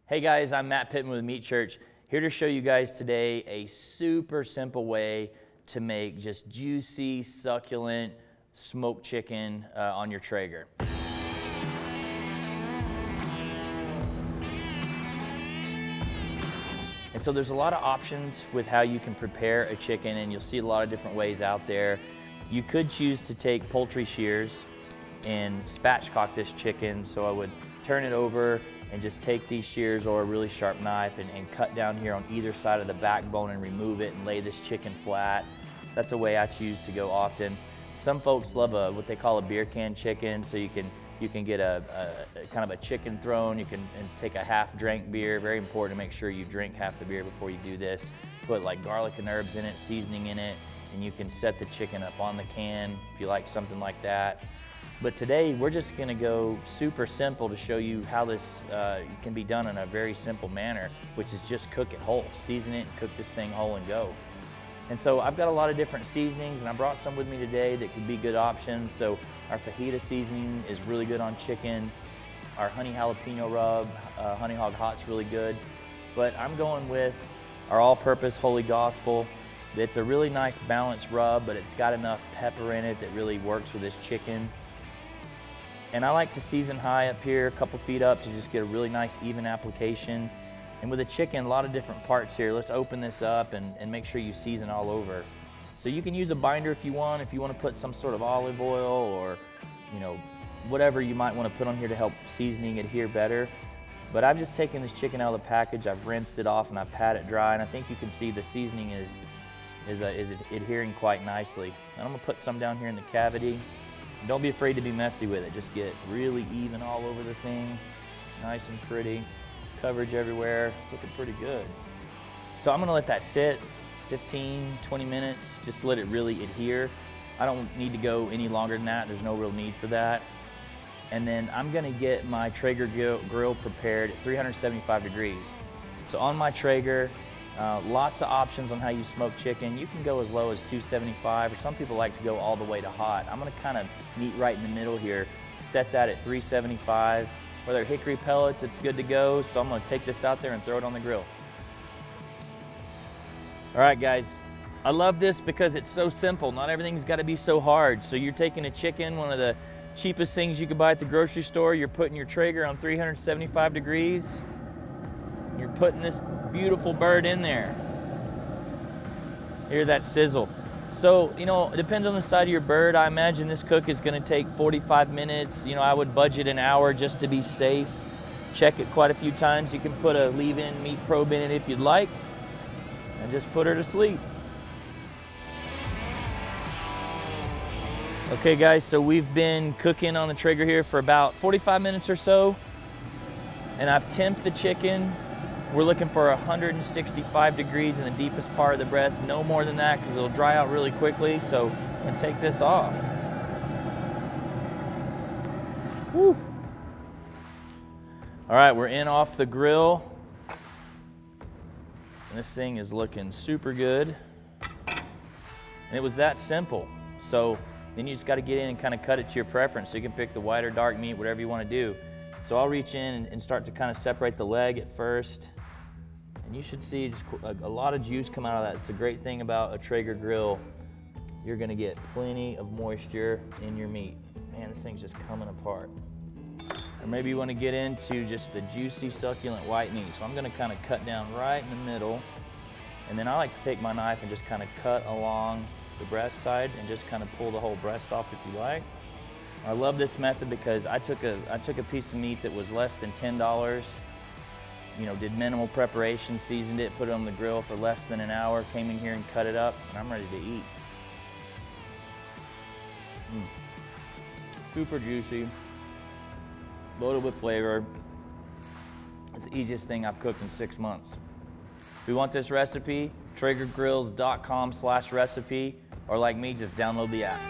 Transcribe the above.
Hey guys, I'm Matt Pittman with Meat Church, here to show you guys today a super simple way to make just juicy, succulent smoked chicken on your Traeger. And so there's a lot of options with how you can prepare a chicken, and you'll see a lot of different ways out there. You could choose to take poultry shears and spatchcock this chicken, so I would turn it over and just take these shears or a really sharp knife and cut down here on either side of the backbone and remove it and lay this chicken flat. That's a way I choose to go often. Some folks love what they call a beer can chicken, so you can get a kind of a chicken throne. You can take a half drank beer. Very important to make sure you drink half the beer before you do this. Put like garlic and herbs in it, seasoning in it, and you can set the chicken up on the can if you like something like that. But today we're just gonna go super simple to show you how this can be done in a very simple manner, which is just cook it whole. Season it and cook this thing whole and go. And so I've got a lot of different seasonings, and I brought some with me today that could be good options. So our fajita seasoning is really good on chicken. Our honey jalapeno rub, honey hog hot's really good. But I'm going with our all-purpose Holy Gospel. It's a really nice balanced rub, but it's got enough pepper in it that really works with this chicken. And I like to season high up here, a couple feet up, to just get a really nice even application. And with a chicken, a lot of different parts here. Let's open this up and make sure you season all over. So you can use a binder if you want to put some sort of olive oil or, you know, whatever you might want to put on here to help seasoning adhere better. But I've just taken this chicken out of the package, I've rinsed it off, and I've patted it dry, and I think you can see the seasoning is adhering quite nicely. And I'm gonna put some down here in the cavity. Don't be afraid to be messy with it. Just get really even all over the thing. Nice and pretty. Coverage everywhere. It's looking pretty good. So I'm gonna let that sit 15, 20 minutes. Just let it really adhere. I don't need to go any longer than that. There's no real need for that. And then I'm gonna get my Traeger grill prepared at 375 degrees. So on my Traeger, lots of options on how you smoke chicken. You can go as low as 275, or some people like to go all the way to hot. I'm gonna kind of meet right in the middle here, set that at 375. Whether hickory pellets, it's good to go. So I'm gonna take this out there and throw it on the grill. All right, guys, I love this because it's so simple. Not everything's gotta be so hard. So you're taking a chicken, one of the cheapest things you could buy at the grocery store, you're putting your Traeger on 375 degrees. You're putting this beautiful bird in there. Hear that sizzle. So, you know, it depends on the side of your bird. I imagine this cook is gonna take 45 minutes. You know, I would budget an hour just to be safe. Check it quite a few times. You can put a leave-in meat probe in it if you'd like, and just put her to sleep. Okay guys, so we've been cooking on the Traeger here for about 45 minutes or so, and I've temped the chicken. We're looking for 165 degrees in the deepest part of the breast, no more than that because it'll dry out really quickly. So I'm gonna take this off. Woo. All right, we're in off the grill. And this thing is looking super good. And it was that simple. So then you just gotta get in and kind of cut it to your preference. So you can pick the white or dark meat, whatever you wanna do. So I'll reach in and start to kind of separate the leg at first. And you should see just a lot of juice come out of that. It's a great thing about a Traeger grill. You're gonna get plenty of moisture in your meat. Man, this thing's just coming apart. Or maybe you wanna get into just the juicy, succulent white meat. So I'm gonna kind of cut down right in the middle. And then I like to take my knife and just kind of cut along the breast side and just kind of pull the whole breast off if you like. I love this method because I took a piece of meat that was less than $10, you know, did minimal preparation, seasoned it, put it on the grill for less than an hour, came in here and cut it up, and I'm ready to eat. Super juicy, loaded with flavor. It's the easiest thing I've cooked in 6 months. If you want this recipe, traegergrills.com/recipe, or like me, just download the app.